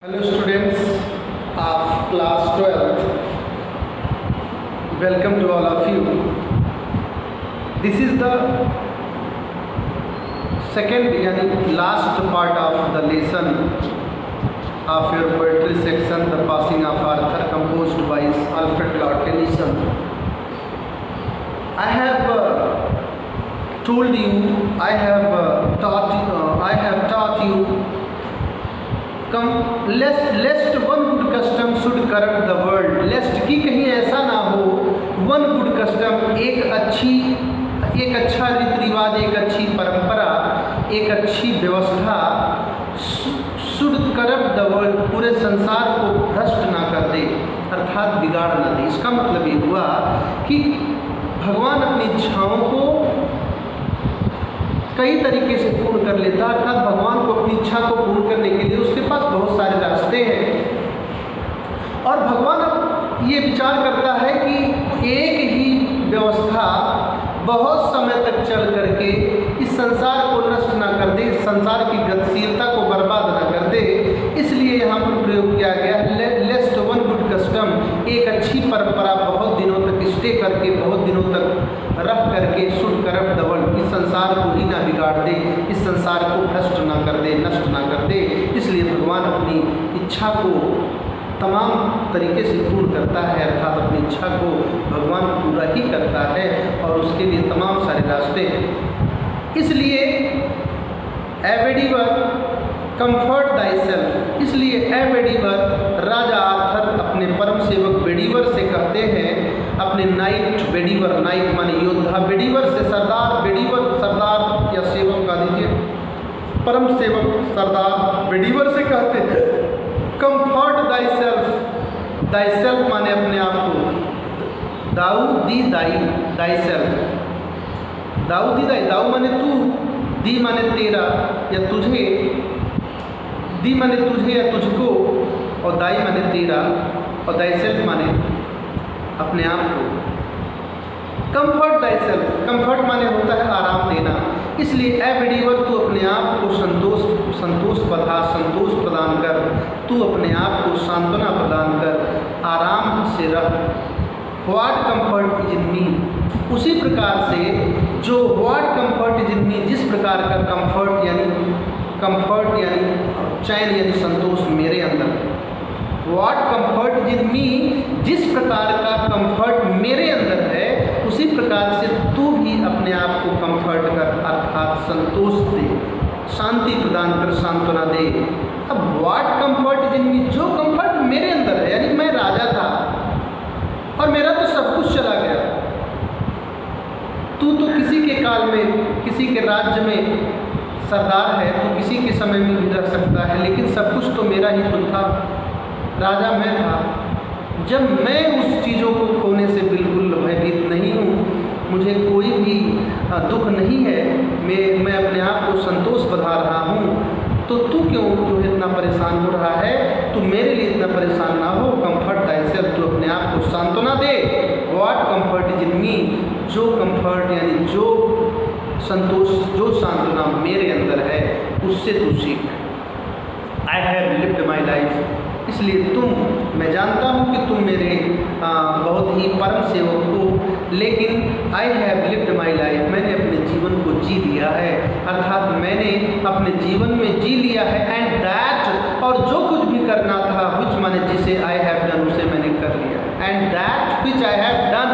Hello students of class 12th, welcome to all of you. This is the second yani last part of the lesson of your poetry section, The Passing of Arthur, composed by Alfred Lord Tennyson. I have told you, I have taught you lest one good custom should corrupt the world, lest कि कहीं ऐसा ना हो one good custom, एक अच्छा रीति रिवाज, एक अच्छी परंपरा, एक अच्छी व्यवस्था should corrupt the world, पूरे संसार को भ्रष्ट ना कर दे, अर्थात बिगाड़ ना दे। इसका मतलब ये हुआ कि भगवान अपनी इच्छाओं को कई तरीके से पूर्ण कर लेता है, अर्थात भगवान को अपनी इच्छा को पूर्ण करने के लिए उसके पास बहुत सारे रास्ते हैं। और भगवान अब ये विचार करता है कि एक ही व्यवस्था बहुत समय तक चल करके इस संसार को नष्ट ना कर दे, इस संसार की गतिशीलता को बर्बाद ना कर दे। इसलिए यहाँ पर प्रयोग किया गया लेस्ट वन गुड कस्टम, एक अच्छी परंपरा बहुत दिनों तक स्टे करके, बहुत दिनों तक रख करके शुड करप्ट द वर्ल्ड, इस संसार को ही ना बिगाड़ दे, इस संसार को भ्रष्ट ना कर दे, नष्ट ना कर दे। इसलिए भगवान अपनी इच्छा को तमाम तरीके से पूर्ण करता है, अर्थात अपनी इच्छा को भगवान पूरा ही करता है और उसके लिए तमाम सारे रास्ते हैं। इसलिए एवेडिवर कंफर्ट दाई सेल्फ, इसलिए एवेडिवर राजा आर्थर अपने परम सेवक बेडीवर से कहते हैं, अपने नाइट बेडीवर, नाइट माने योद्धा, बेडीवर से सरदार, बेडीवर सरदार या सेवक का दीजिए, परम सेवक सरदार बेडीवर से कहते हैं comfort thy self, thy self माने अपने आप को, दाऊ दी दाई, दाई सेल्फ, दाऊ दी दाई, दाऊ माने तू, दी माने तेरा या तुझे, दी माने तुझे या तुझको, और दाई माने तेरा, और दाई सेल्फ माने अपने आप को। कंफर्ट दाई सेल्फ, कंफर्ट माने होता है आराम देना। इसलिए ए बेडीवर, तू अपने आप को संतोष प्रदान कर, तू अपने आप को सांत्वना प्रदान कर, आराम से रह। व्हाट कंफर्ट इज इन मी, उसी प्रकार से जो व्हाट कंफर्ट इज इन मी, जिस प्रकार का कंफर्ट यानी चैन यानी संतोष मेरे अंदर, व्हाट कंफर्ट इज इन मी, जिस प्रकार का कंफर्ट मेरे अंदर है उसी प्रकार से तू भी अपने आप को कंफर्ट कर, अर्थात संतोष दे, शांति प्रदान कर, सांत्वना दे। अब व्हाट कंफर्ट इज इन मी, जो कंफर्ट मेरे अंदर है, यानी मैं राजा था और मेरा तो सब कुछ चला गया, तू तो किसी के काल में, किसी के राज्य में सरदार है, तो किसी के समय में भी रह सकता है, लेकिन सब कुछ तो मेरा ही तो था, राजा मैं था। जब मैं उस चीज़ों को खोने से बिल्कुल भयभीत नहीं हूँ, मुझे कोई भी दुख नहीं है, मैं अपने आप को संतोष बधा रहा हूँ, तो तू क्यों जो है इतना परेशान हो रहा है, तू मेरे लिए इतना परेशान ना हो। कंफर्ट दाई सेल्फ, तू अपने आप को सांत्वना दे। व्हाट कंफर्ट इज इन मी, जो कंफर्ट यानी जो संतोष, जो सांत्वना मेरे अंदर है उससे तू सीख। आई हैव लिव्ड माई लाइफ, इसलिए मैं जानता हूँ कि तुम मेरे बहुत ही परम सेवक हो, लेकिन आई हैव लिव्ड माई लाइफ, मैंने अपने जीवन को जी लिया है, अर्थात मैंने अपने जीवन में जी लिया है। एंड दैट, और जो कुछ भी करना था, विच माने जिसे आई हैव डन, उसे मैंने कर लिया। And that which I have done,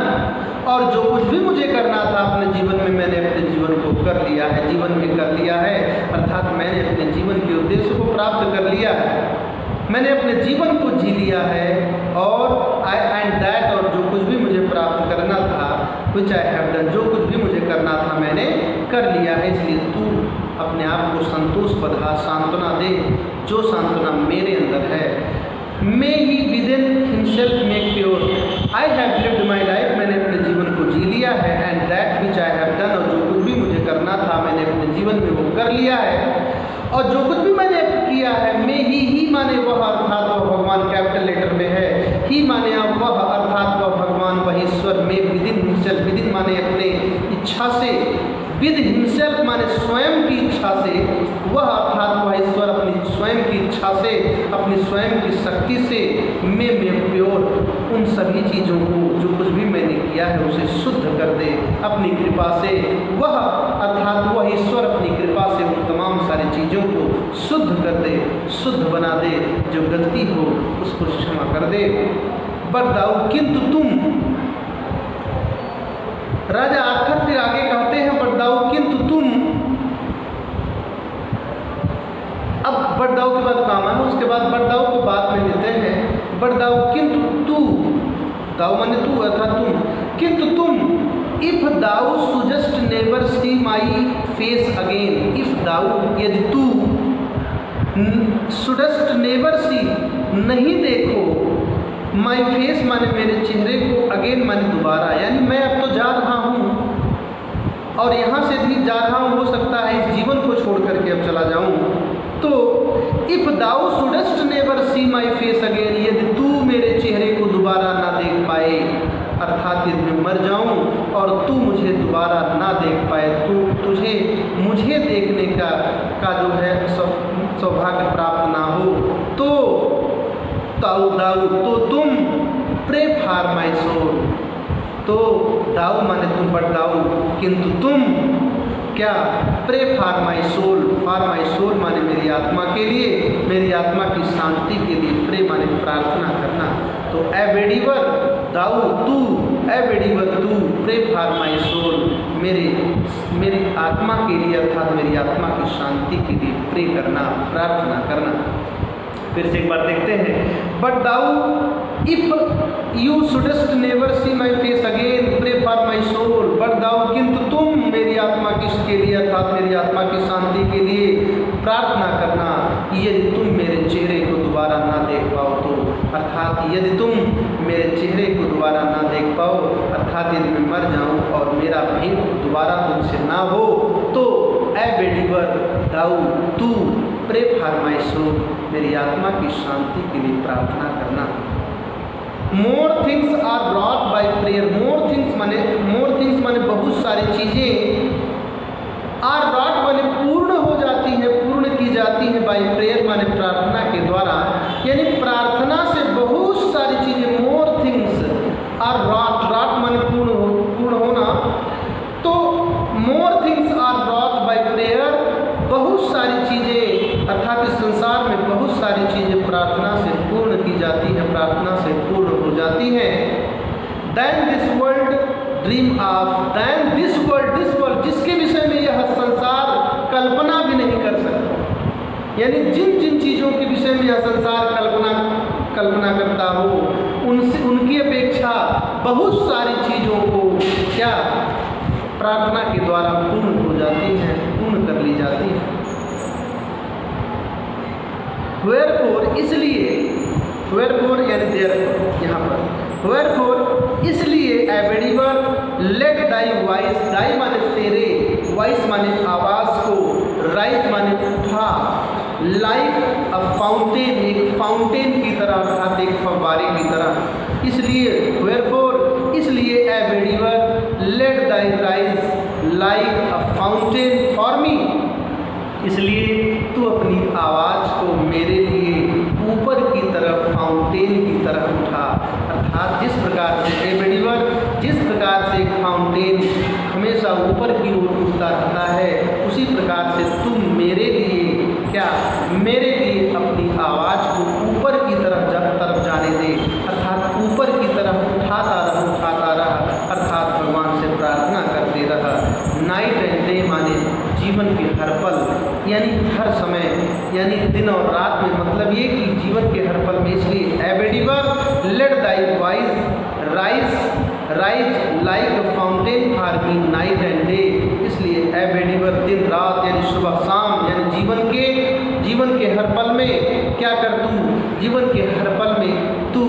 और जो कुछ भी मुझे करना था अपने जीवन में, मैंने अपने जीवन को कर लिया है, जीवन में कर लिया है, अर्थात मैंने अपने जीवन के उद्देश्य को प्राप्त कर लिया है, मैंने अपने जीवन को जी लिया है। और आई एंड दैट, और जो कुछ भी मुझे प्राप्त करना था, विच आई हैव डन, जो कुछ भी मुझे करना था मैंने कर लिया है। इसलिए तू अपने आप को संतोष बधा, सांत्वना दे, जो सांत्वना मेरे अंदर है। May he within himself make pure, I have lived my life, मैंने अपने जीवन को जी लिया है। And that which I have done, और जो कुछ भी मुझे करना था मैंने अपने जीवन में वो कर लिया है। और जो कुछ भी मैंने किया है, मे ही माने वह, अर्थात वह भगवान कैपिटल लेटर में है, ही माने वह, अर्थात वह भगवान, वह ईश्वर, में विदिन हिमसेल्फ, विदिन माने अपने इच्छा से, विद हिमसेल्फ माने स्वयं की इच्छा से, वह अर्थात वह ईश्वर अपनी स्वयं की इच्छा से, अपनी स्वयं की शक्ति से मैं प्योर उन सभी चीज़ों को जो कुछ भी मैंने किया है उसे शुद्ध कर दे अपनी कृपा से। वह अर्थात वह ईश्वर अपनी कृपा से उन तमाम सारी चीज़ों को शुद्ध कर दे, शुद्ध बना दे, जो गलती हो उसको क्षमा कर दे। बरदाऊ किंतु तुम, राजा आर्थर फिर आगे कहते हैं बरदाऊ किंतु तुम। अब बरदाऊ के बाद काम है, उसके बाद बरदाऊ को बाद में लेते हैं। बरदाऊ किंतु तू, दाऊ माने तू अर्थात तुम, किंतु तुम, if thou shouldst never see my face again, if thou यदि तू, सुडस्ट नेवर सी नहीं देखो, माई फेस माने मेरे चेहरे को, अगेन माने दोबारा, यानी मैं अब तो जा रहा हूँ और यहाँ से भी जा रहा हूँ, हो सकता है इस जीवन को छोड़ करके अब चला जाऊँ। तो if thou shouldst never see my face again, यदि तू मेरे चेहरे को दोबारा ना देख पाए, अर्थात यदि मैं मर जाऊँ और तू मुझे दोबारा ना देख पाए, तुझे मुझे देखने का जो है सौभाग्य प्राप्त ना हो, तो दाऊ तो तुम प्रे फॉर माई सोल, तो दाऊ माने तुम बरदाऊ, किंतु तुम क्या, pray for my soul, for my soul माने मेरी आत्मा के लिए, मेरी आत्मा की शांति के लिए, प्रे माने प्रार्थना करना। तो ए बेडीवर दाऊ तू, ए बेडीवर तू, प्रे फॉर माई सोल, मेरी आत्मा के लिए अर्थात मेरी आत्मा की शांति के लिए प्रे करना, प्रार्थना करना। फिर से एक बार देखते हैं। But thou if you shouldst never see my face again, pray for my soul, but thou किंतु तुम मेरी आत्मा के लिए अर्थात मेरी आत्मा की शांति के लिए प्रार्थना करना, यदि तुम मेरे चेहरे को दोबारा ना देख पाओ तो, अर्थात यदि तुम मेरे चेहरे को दोबारा ना देख पाओ, अर्थात यदि मैं मर जाऊं और मेरा भेंट दोबारा तुमसे ना हो, तो ए बेडीवर दाऊ तू प्रे फॉर माई सोल, मेरी आत्मा की शांति के लिए प्रार्थना करना। More things are wrought by prayer, more things माने बहुत सारी चीज़ें, आर रॉट माने पूर्ण हो जाती है, पूर्ण की जाती है, बाय प्रेयर माने प्रार्थना के द्वारा, यानी प्रार्थना से बहुत सारी चीज़ें, more things are wrought, wrought माने पूर्ण होना, तो more things are wrought by prayer, बहुत सारी चीज़ें अर्थात इस संसार में बहुत सारी चीज़ें प्रार्थना से पूर्ण की जाती है, प्रार्थना से पूर्ण हो जाती हैं। Than this world dream of, than this world जिसके विषय में यह संसार कल्पना भी नहीं कर सकता, यानी जिन जिन चीज़ों के विषय में यह संसार कल्पना करता हो, उनकी अपेक्षा बहुत सारी चीज़ों को क्या प्रार्थना के द्वारा पूर्ण हो जाती हैं, पूर्ण कर ली जाती है। Wherefore इसलिए, wherefore यानी therefore यहाँ पर, wherefore इसलिए O Bedivere let thy voice, दाई माने तेरे, वॉइस माने आवाज़ को, राइज माने उठा, लाइक अ फाउंटेन, एक फाउंटेन की तरह अर्थात एक फव्वारे की तरह, इसलिए wherefore इसलिए O Bedivere let thy rise like a fountain for me, इसलिए तू अपनी आवाज़ को मेरे लिए ऊपर की तरफ फाउंटेन की तरफ उठा, अर्थात जिस प्रकार से ए बेडीवर, जिस प्रकार से एक फाउंटेन हमेशा ऊपर की ओर उठता रहता है, उसी प्रकार से तुम मेरे लिए क्या, मेरे लिए अपनी आवाज़ को ऊपर की तरफ जाने दे, अर्थात ऊपर की तरफ उठाता रहा, अर्थात भगवान से प्रार्थना करते रहा। नाइट एंड डे माने जीवन के हर पल, यानी हर समय, यानी दिन और रात में, मतलब ये कि जीवन के हर पल में, इसलिए O Bedivere let thy voice rise like a fountain for me night and day, इसलिए ए बेडीवर दिन रात यानी सुबह शाम, यानी जीवन के हर पल में क्या कर, तू जीवन के हर पल में तू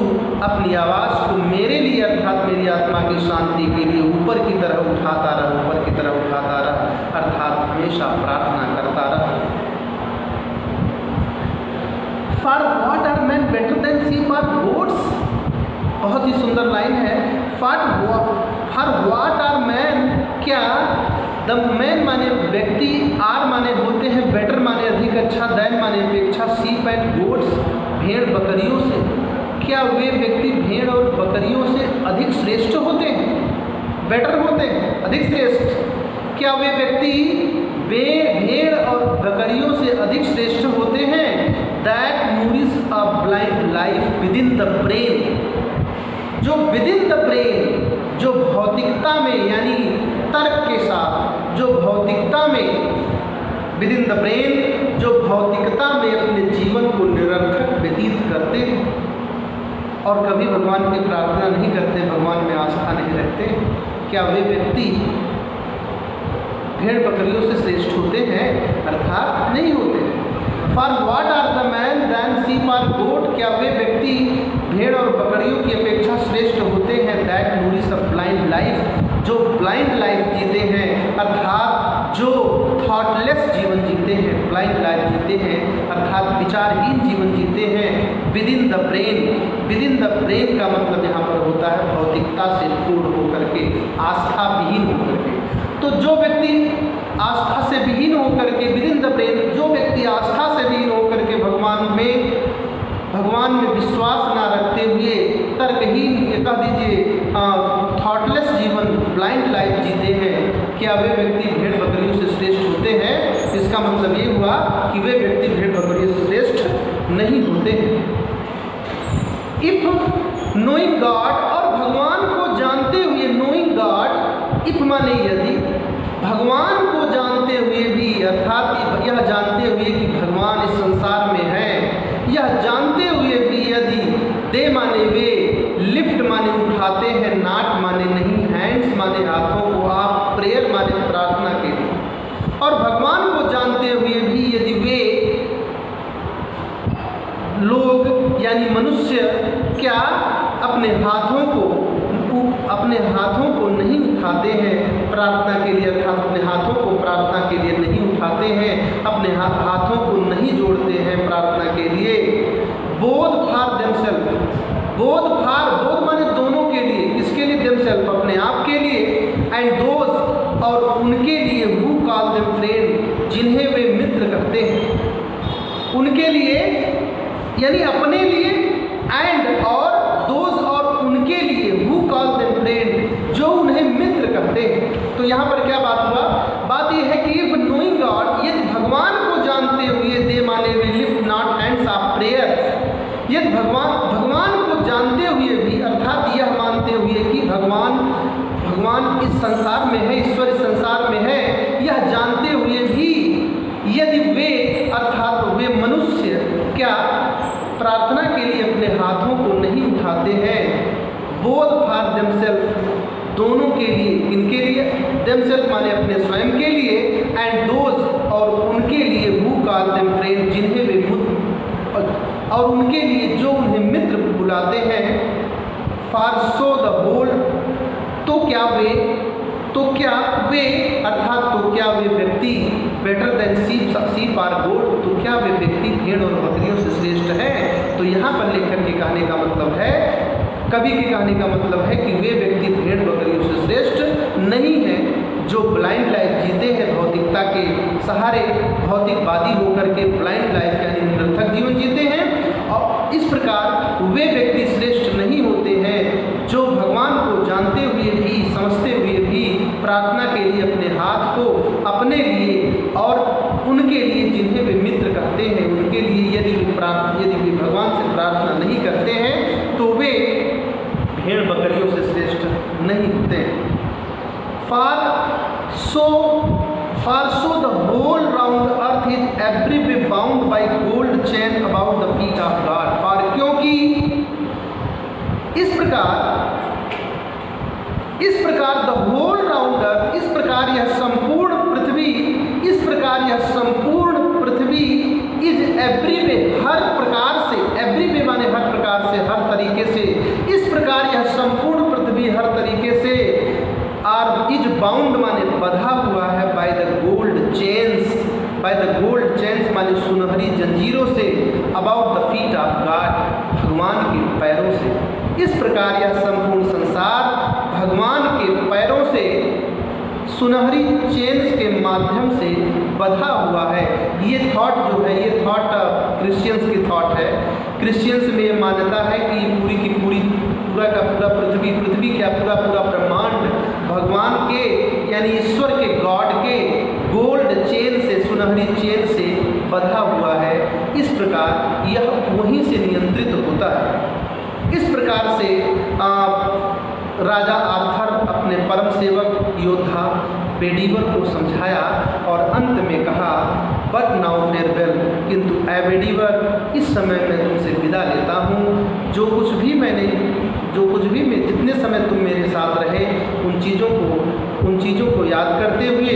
अपनी आवाज़ को मेरे लिए अर्थात मेरी आत्मा की शांति के लिए ऊपर की तरह उठाता रहा, ऊपर की तरह उठाता रहा, अर्थात हमेशा प्रार्थना करता रहा। For what are men better than sheep or goats, बहुत ही सुंदर लाइन है। फॉर व्हाट आर मैन, क्या द मैन माने व्यक्ति, आर माने होते हैं, बेटर माने अधिक अच्छा, दैन माने अपेक्षा, शीप एंड गोट्स भेड़ बकरियों से। क्या वे व्यक्ति भेड़ और बकरियों से अधिक श्रेष्ठ होते हैं? बेटर होते हैं, अधिक श्रेष्ठ। क्या वे व्यक्ति भेड़ और बकरियों से अधिक श्रेष्ठ होते हैं? That nourish a blind life within the brain, जो विद इन द ब्रेन, जो भौतिकता में यानी तर्क के साथ, जो भौतिकता में विद इन द ब्रेन, जो भौतिकता में अपने जीवन को निरर्थक व्यतीत करते हैं और कभी भगवान की प्रार्थना नहीं करते, भगवान में आस्था नहीं रखते, क्या वे व्यक्ति भेड़ बकरियों से श्रेष्ठ होते हैं? अर्थात नहीं होते। For what are the man than sheep or goat, क्या वे व्यक्ति भेड़ और बकरियों की अपेक्षा श्रेष्ठ होते हैं? That nourish a blind life, जो ब्लाइंड लाइफ जीते हैं, अर्थात जो थॉटलेस जीवन जीते हैं, ब्लाइंड लाइफ जीते हैं, अर्थात विचारहीन जीवन जीते हैं। With in the brain, with in the brain का मतलब यहाँ पर होता है भौतिकता से पूर्ण होकर के, आस्था विहीन होकर के। तो जो व्यक्ति आस्था से विहीन होकर के, विद इन द ब्रेन, जो व्यक्ति आस्था से विहीन होकर के भगवान में विश्वास ना रखते हुए तर्कहीन, ये कह दीजिए थॉटलेस जीवन, ब्लाइंड लाइफ जीते हैं, क्या वे व्यक्ति भेड़ बकरियों से श्रेष्ठ होते हैं? इसका मतलब ये हुआ कि वे व्यक्ति भेड़ बकरियों से श्रेष्ठ नहीं होते हैं। इफ नोइंग गॉड, और भगवान को जानते हुए, नोइंग गॉड, इफ माने यदि, भगवान को जानते हुए भी, अर्थात यह जानते हुए कि भगवान इस संसार में है, यह जानते हुए भी यदि, दे माने वे, लिफ्ट माने उठाते हैं, नाट माने नहीं, हैंड्स माने हाथों को, आप प्रेयर माने प्रार्थना के लिए, और भगवान को जानते हुए भी यदि वे लोग यानी मनुष्य क्या अपने हाथों को नहीं उठाते हैं प्रार्थना के लिए, अर्थात अपने हाथों को प्रार्थना के लिए नहीं उठाते हैं, अपने हाथों को नहीं जोड़ते हैं प्रार्थना के लिए। बोध फॉर देमसेल्फ, बोध माने दोनों के लिए, किसके लिए? देमसेल्फ, अपने आप के लिए, एंड दोज, और उनके लिए, हु कॉल देम फ्रेंड, जिन्हें वे मित्र कहते हैं, उनके लिए यानी अपने लिए, एंड और दोज, और उनके लिए, हु कॉल देम फ्रेंड, जो उन्हें मित्र कहते हैं। तो यहाँ पर क्या बात हुआ? बात यह है कि नोइंग गॉड, यदि भगवान को जानते हुए, दे माने वे lift not hands of prayer, यदि भगवान को जानते हुए भी, अर्थात यह मानते हुए कि भगवान इस संसार में है, ईश्वर इस संसार में है, यह जानते हुए भी यदि वे, अर्थात वे मनुष्य क्या प्रार्थना के लिए अपने हाथों को नहीं उठाते हैं, बोध फॉर देमसेल्फ, दोनों के लिए, किनके लिए? देमसेल्फ माने अपने स्वयं के लिए, एंड दोज, और उनके लिए, हु कॉल देम फ्रेंड, जिन्हें वे और उनके लिए जो उन्हें मित्र बुलाते हैं। फॉर सो द होल, तो क्या वे, अर्थात तो क्या वे व्यक्ति, बेटर देन शीप आर गोट, तो क्या वे व्यक्ति भेड़ और बकरियों से श्रेष्ठ हैं? तो यहाँ पर लेखक के कहने का मतलब है, कवि के कहने का मतलब है कि वे व्यक्ति भेड़ बकरियों से श्रेष्ठ नहीं हैं, जो ब्लाइंड लाइफ जीते हैं, भौतिकता के सहारे भौतिकवादी होकर के ब्लाइंड लाइफ यानी निरर्थक जीवन जीते हैं। और इस प्रकार वे व्यक्ति श्रेष्ठ नहीं होते हैं जो भगवान को जानते हुए भी, समझते हुए भी प्रार्थना के लिए अपने हाथ को अपने लिए और उनके लिए जिन्हें वे मित्र कहते हैं, उनके लिए यदि वे भगवान से प्रार्थना नहीं करते हैं तो वे भेड़ बकरियों से श्रेष्ठ नहीं होते। For so the whole round earth is every way bound by gold chain about the feet of God. For क्योंकि इस प्रकार द होल राउंड अर्थ, इस प्रकार यह संपूर्ण पृथ्वी इज एवरी वे, हर प्रकार से, एवरी वे माने हर प्रकार से, हर तरीके से, इस प्रकार यह संपूर्ण पृथ्वी हर तरीके से, आर इज बाउंड माने बंधा हुआ है, बाय द गोल्ड चेन्स माने सुनहरी जंजीरों से, about the feet of God, भगवान के पैरों से। इस प्रकार यह संपूर्ण संसार भगवान के पैरों से सुनहरी चेन के माध्यम से बंधा हुआ है। ये थॉट जो है, ये थॉट क्रिश्चियंस की थॉट है। क्रिश्चियंस में ये मान्यता है कि ये पूरी की पूरी, पूरा का पूरा पृथ्वी क्या पूरा ब्रह्मांड भगवान के यानी ईश्वर के, गॉड के गोल्ड चेन से, सुनहरी चेन से बंधा हुआ है। इस प्रकार यह वहीं से नियंत्रित होता है। इस प्रकार से राजा आर्थर अपने परम सेवक योद्धा बेडीवर को समझाया और अंत में कहा, बट नाउ फेयरवेल, किंतु ए बेडीवर, इस समय मैं तुमसे विदा लेता हूँ। जो कुछ भी मैं जितने समय तुम मेरे साथ रहे उन चीज़ों को याद करते हुए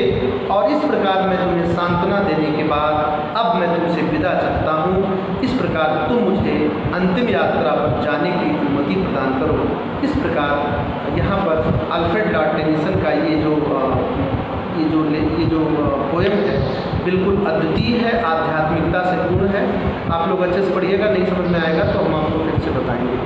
और इस प्रकार मैं तुम्हें सांत्वना देने के बाद अब मैं तुमसे विदा चाहता हूँ। इस प्रकार तुम मुझे अंतिम यात्रा पर जाने की अनुमति प्रदान करो। इस प्रकार यहाँ पर अल्फ्रेड लॉर्ड टेनिसन का ये जो पोएम है बिल्कुल अद्वितीय है, आध्यात्मिकता से पूर्ण है। आप लोग अच्छे से पढ़िएगा, नहीं समझ में आएगा तो हम आपको फिर से बताएंगे।